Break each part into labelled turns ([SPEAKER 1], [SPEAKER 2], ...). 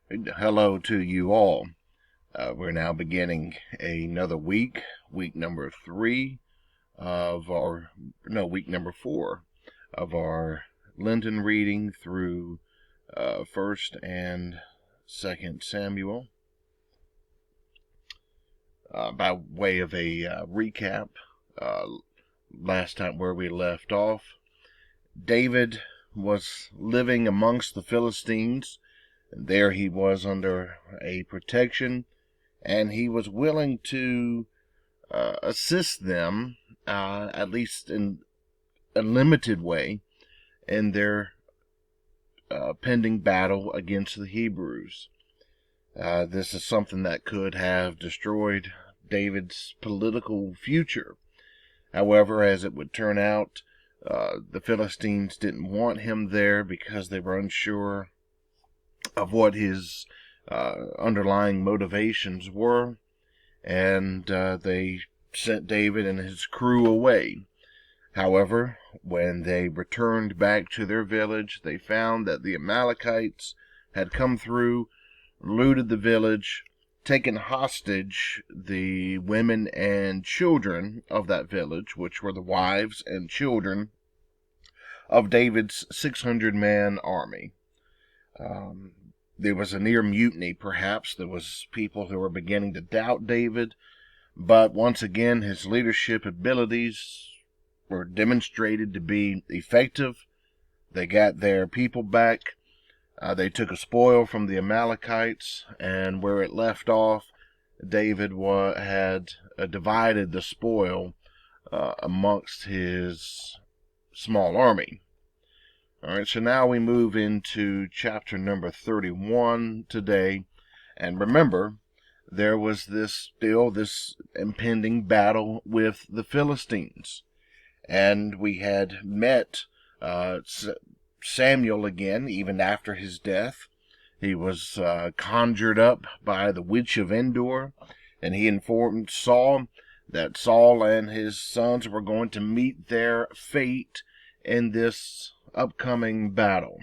[SPEAKER 1] Hello to you all. We're now beginning another week number 3 of our, no, week number 4 of our Lenten reading through 1st and 2nd Samuel. By way of a recap, last time where we left off, David was living amongst the Philistines. There he was under a protection, and he was willing to assist them, at least in a limited way, in their pending battle against the Hebrews. This is something that could have destroyed David's political future. However, as it would turn out, the Philistines didn't want him there because they were unsure of what his underlying motivations were, and they sent David and his crew away. However, when they returned back to their village, they found that the Amalekites had come through, looted the village, taken hostage the women and children of that village, which were the wives and children of David's 600-man army. There was a near mutiny, perhaps. There was people who were beginning to doubt David, but once again his leadership abilities were demonstrated to be effective. They got their people back. They took a spoil from the Amalekites, and where it left off, David had divided the spoil amongst his small army. Alright, so now we move into chapter number 31 today. And remember, there was this impending battle with the Philistines. And we had met Samuel again, even after his death. He was conjured up by the witch of Endor, and he informed Saul that Saul and his sons were going to meet their fate in this upcoming battle.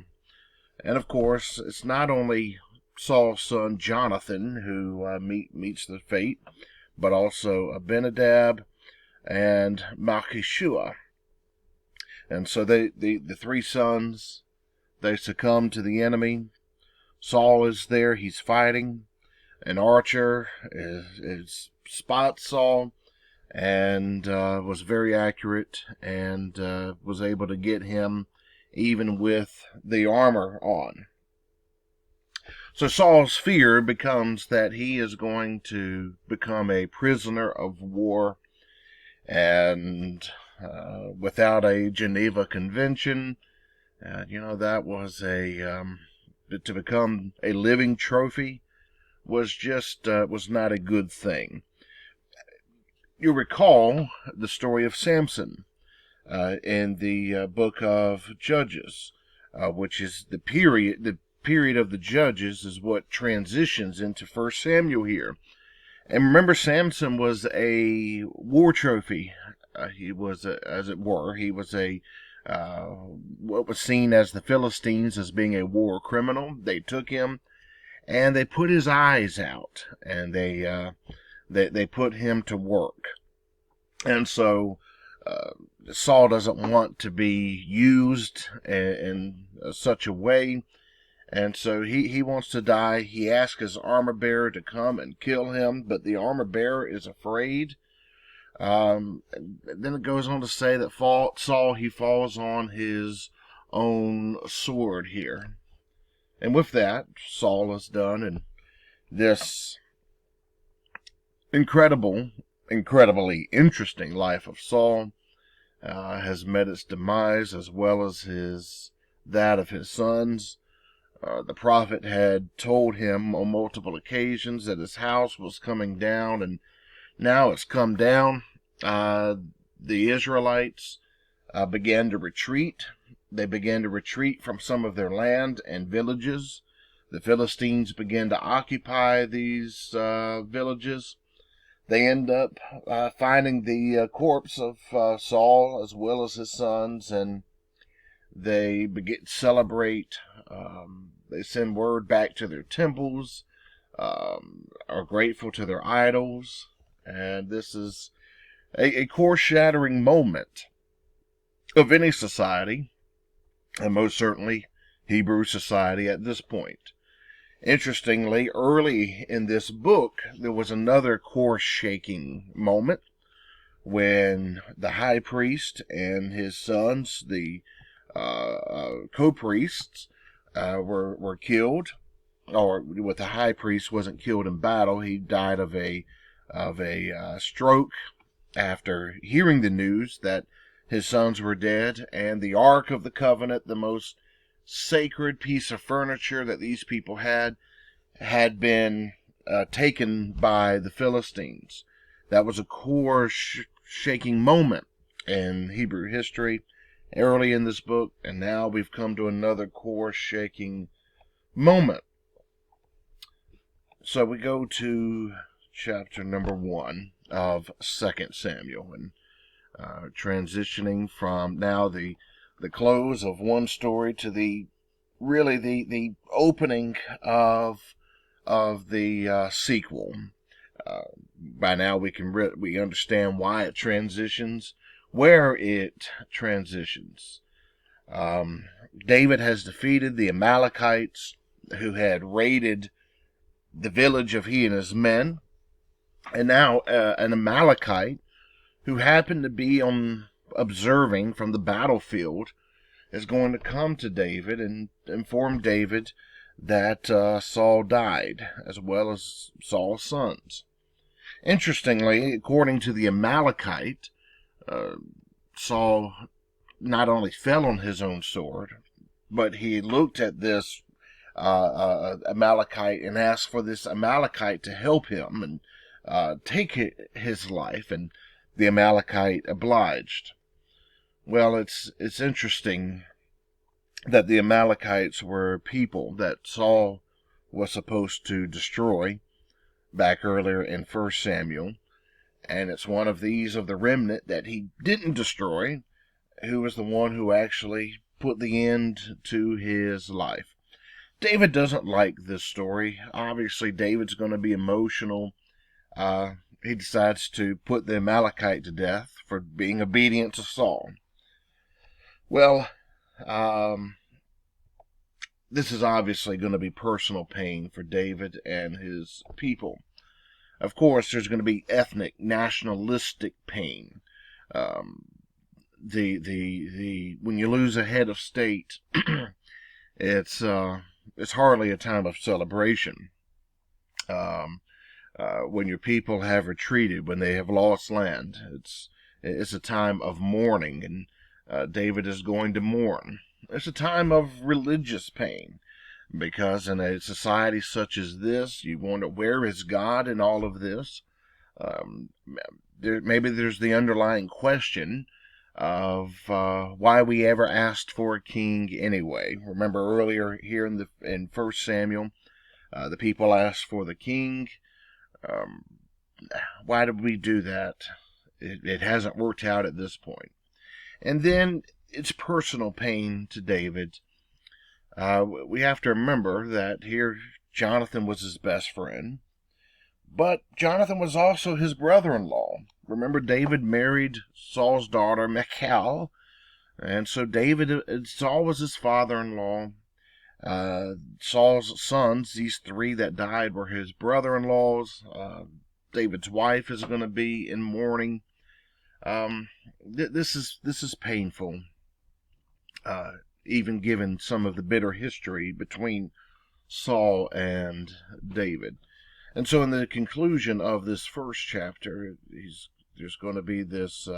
[SPEAKER 1] And of course, it's not only Saul's son Jonathan who meets the fate, but also Abinadab and Malchishua. And so the three sons, they succumb to the enemy. Saul is there, he's fighting. An archer spots Saul and was very accurate and was able to get him even with the armor on. So Saul's fear becomes that he is going to become a prisoner of war, and without a Geneva Convention, that was to become a living trophy was not a good thing. You recall the story of Samson in the book of Judges, which is the period of the Judges is what transitions into 1 Samuel here. And remember, Samson was a war trophy. He was, as it were, he was what was seen as the Philistines as being a war criminal. They took him and they put his eyes out, and they put him to work. And so Saul doesn't want to be used in such a way, and so he wants to die. He asks his armor bearer to come and kill him, but the armor bearer is afraid. Then it goes on to say that Saul, he falls on his own sword here. And with that, Saul is done, and this incredibly interesting life of Saul has met its demise, as well as that of his sons. The prophet had told him on multiple occasions that his house was coming down, and now it's come down. The Israelites began to retreat. They began to retreat from some of their land and villages. The Philistines began to occupy these villages. They end up finding the corpse of Saul as well as his sons, and they begin to celebrate They send word back to their temples, are grateful to their idols, and this is a core-shattering moment of any society, and most certainly Hebrew society at this point. Interestingly, early in this book, there was another core-shaking moment when the high priest and his sons, the co-priests, were killed. Or with the high priest wasn't killed in battle. He died of a stroke after hearing the news that his sons were dead, and the Ark of the Covenant, the most sacred piece of furniture that these people had been taken by the Philistines. That was a core shaking moment in Hebrew history early in this book, and now we've come to another core shaking moment. So we go to chapter number 1 of 2 Samuel, and transitioning from now the close of one story to the opening of the sequel. By now we understand why it transitions, where it transitions. David has defeated the Amalekites who had raided the village of he and his men, and now an Amalekite who happened to be observing from the battlefield is going to come to David and inform David that Saul died, as well as Saul's sons. Interestingly, according to the Amalekite, Saul not only fell on his own sword, but he looked at this Amalekite and asked for this Amalekite to help him and take his life, and the Amalekite obliged. Well, it's interesting that the Amalekites were people that Saul was supposed to destroy back earlier in 1 Samuel, and it's one of these of the remnant that he didn't destroy who was the one who actually put the end to his life. David doesn't like this story. Obviously, David's going to be emotional. He decides to put the Amalekite to death for being obedient to Saul. Well, this is obviously going to be personal pain for David and his people. Of course, there's going to be ethnic, nationalistic pain. When you lose a head of state, it's hardly a time of celebration. When your people have retreated, when they have lost land, it's a time of mourning, and David is going to mourn. It's a time of religious pain, because in a society such as this, you wonder, where is God in all of this? Maybe there's the underlying question of why we ever asked for a king anyway. Remember earlier here in 1 Samuel, the people asked for the king. Why did we do that? It hasn't worked out at this point. And then it's personal pain to David. We have to remember that here Jonathan was his best friend, but Jonathan was also his brother-in-law. Remember, David married Saul's daughter, Michal, and so Saul was his father-in-law. Saul's sons, these 3 that died, were his brother-in-laws. David's wife is going to be in mourning. This is painful, even given some of the bitter history between Saul and David. And so in the conclusion of this first chapter, there's going to be this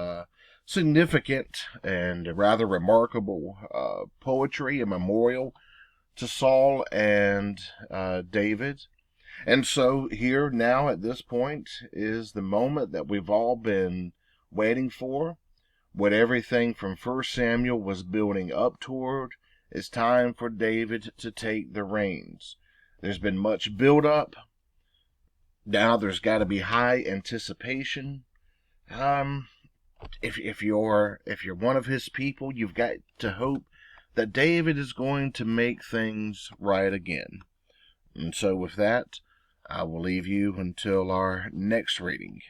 [SPEAKER 1] significant and rather remarkable poetry, a memorial to Saul and David. And so here now at this point is the moment that we've all been waiting for. What everything from 1 Samuel was building up toward. It's time for David to take the reins. There's been much build up. Now there's got to be high anticipation. If you're one of his people, you've got to hope that David is going to make things right again. And so with that, I will leave you until our next reading.